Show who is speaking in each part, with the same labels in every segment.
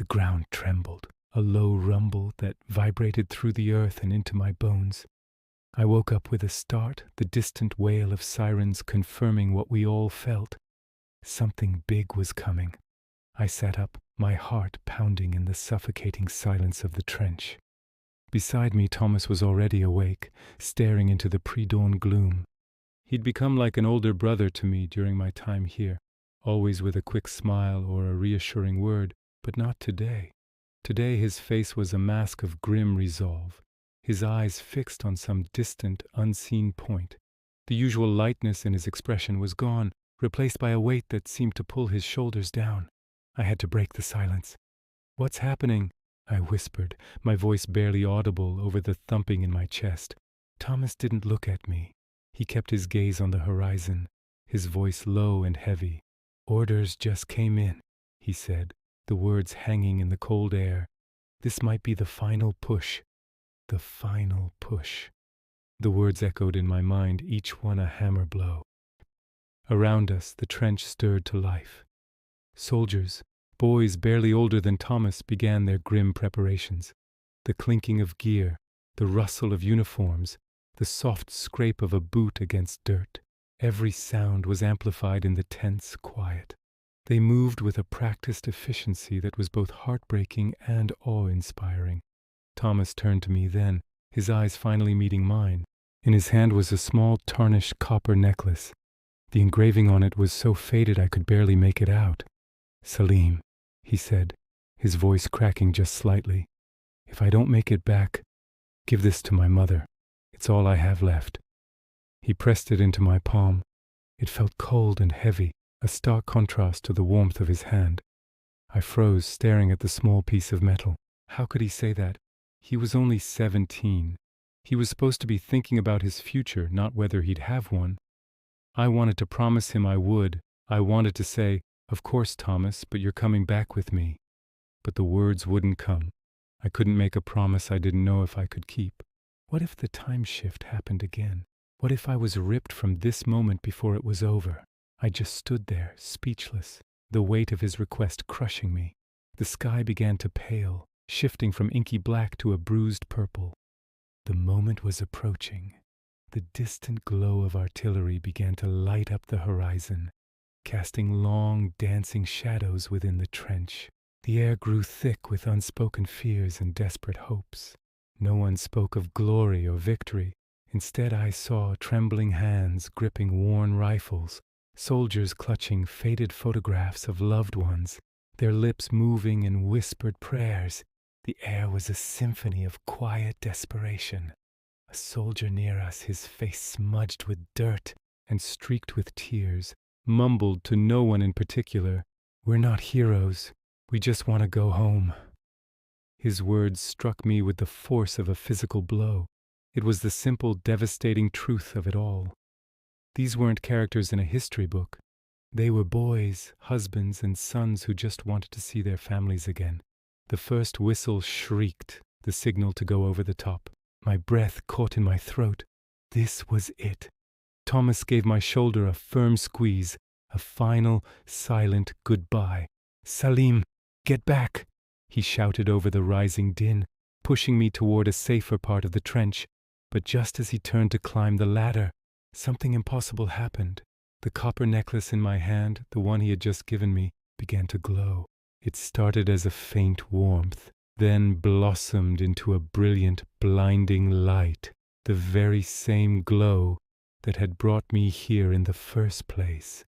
Speaker 1: The ground trembled, a low rumble that vibrated through the earth and into my bones. I woke up with a start, the distant wail of sirens confirming what we all felt. Something big was coming. I sat up, my heart pounding in the suffocating silence of the trench. Beside me, Thomas was already awake, staring into the pre-dawn gloom. He'd become like an older brother to me during my time here, always with a quick smile or a reassuring word, but not today. Today his face was a mask of grim resolve, his eyes fixed on some distant, unseen point. The usual lightness in his expression was gone, replaced by a weight that seemed to pull his shoulders down. I had to break the silence. "What's happening?" I whispered, my voice barely audible over the thumping in my chest. Thomas didn't look at me. He kept his gaze on the horizon, his voice low and heavy. "Orders just came in," he said, the words hanging in the cold air. "This might be the final push. The final push." The words echoed in my mind, each one a hammer blow. Around us, the trench stirred to life. Soldiers, boys barely older than Thomas, began their grim preparations. The clinking of gear, the rustle of uniforms, the soft scrape of a boot against dirt. Every sound was amplified in the tense quiet. They moved with a practiced efficiency that was both heartbreaking and awe-inspiring. Thomas turned to me then, his eyes finally meeting mine. In his hand was a small tarnished copper necklace. The engraving on it was so faded I could barely make it out. "Salim," he said, his voice cracking just slightly. "If I don't make it back, give this to my mother. It's all I have left." He pressed it into my palm. It felt cold and heavy, a stark contrast to the warmth of his hand. I froze, staring at the small piece of metal. How could he say that? He was only 17. He was supposed to be thinking about his future, not whether he'd have one. I wanted to promise him I would. I wanted to say, "Of course, Thomas, but you're coming back with me." But the words wouldn't come. I couldn't make a promise I didn't know if I could keep. What if the time shift happened again? What if I was ripped from this moment before it was over? I just stood there, speechless, the weight of his request crushing me. The sky began to pale, shifting from inky black to a bruised purple. The moment was approaching. The distant glow of artillery began to light up the horizon, casting long, dancing shadows within the trench. The air grew thick with unspoken fears and desperate hopes. No one spoke of glory or victory. Instead, I saw trembling hands gripping worn rifles, soldiers clutching faded photographs of loved ones, their lips moving in whispered prayers. The air was a symphony of quiet desperation. A soldier near us, his face smudged with dirt and streaked with tears, mumbled to no one in particular, "We're not heroes. We just want to go home." His words struck me with the force of a physical blow. It was the simple, devastating truth of it all. These weren't characters in a history book. They were boys, husbands, and sons who just wanted to see their families again. The first whistle shrieked, the signal to go over the top. My breath caught in my throat. This was it. Thomas gave my shoulder a firm squeeze, a final, silent goodbye. "Salim, get back!" he shouted over the rising din, pushing me toward a safer part of the trench. But just as he turned to climb the ladder, something impossible happened. The copper necklace in my hand, the one he had just given me, began to glow. It started as a faint warmth, then blossomed into a brilliant, blinding light, the very same glow that had brought me here in the first place.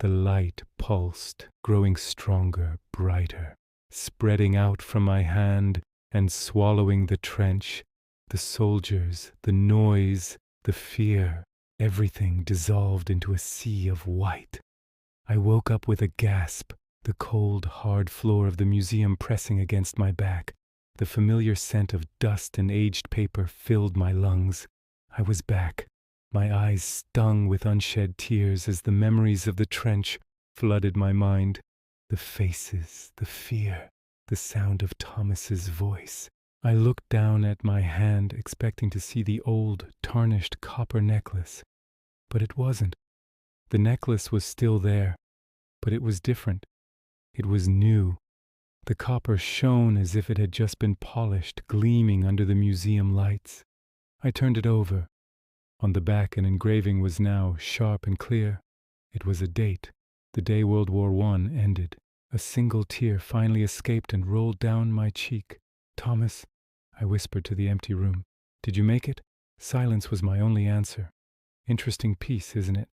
Speaker 1: The light pulsed, growing stronger, brighter, spreading out from my hand and swallowing the trench, the soldiers, the noise, the fear. Everything dissolved into a sea of white. I woke up with a gasp, the cold, hard floor of the museum pressing against my back. The familiar scent of dust and aged paper filled my lungs. I was back. My eyes stung with unshed tears as the memories of the trench flooded my mind. The faces, the fear, the sound of Thomas's voice. I looked down at my hand, expecting to see the old, tarnished copper necklace. But it wasn't. The necklace was still there, but it was different. It was new. The copper shone as if it had just been polished, gleaming under the museum lights. I turned it over. On the back, an engraving was now sharp and clear. It was a date, the day World War I ended. A single tear finally escaped and rolled down my cheek. "Thomas," I whispered to the empty room, "did you make it?" Silence was my only answer. "Interesting piece, isn't it?"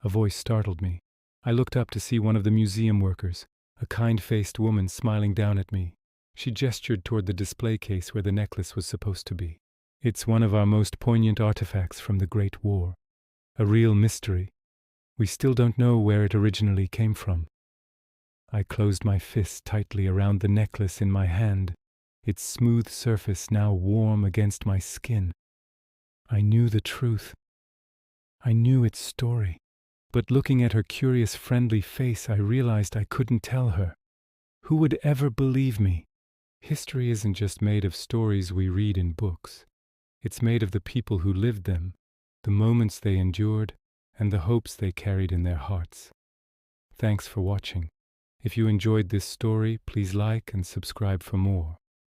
Speaker 1: A voice startled me. I looked up to see one of the museum workers, a kind-faced woman smiling down at me. She gestured toward the display case where the necklace was supposed to be. "It's one of our most poignant artifacts from the Great War. A real mystery. We still don't know where it originally came from." I closed my fist tightly around the necklace in my hand, its smooth surface now warm against my skin. I knew the truth. I knew its story. But looking at her curious, friendly face, I realized I couldn't tell her. Who would ever believe me? History isn't just made of stories we read in books. It's made of the people who lived them, the moments they endured, and the hopes they carried in their hearts. Thanks for watching. If you enjoyed this story, please like and subscribe for more.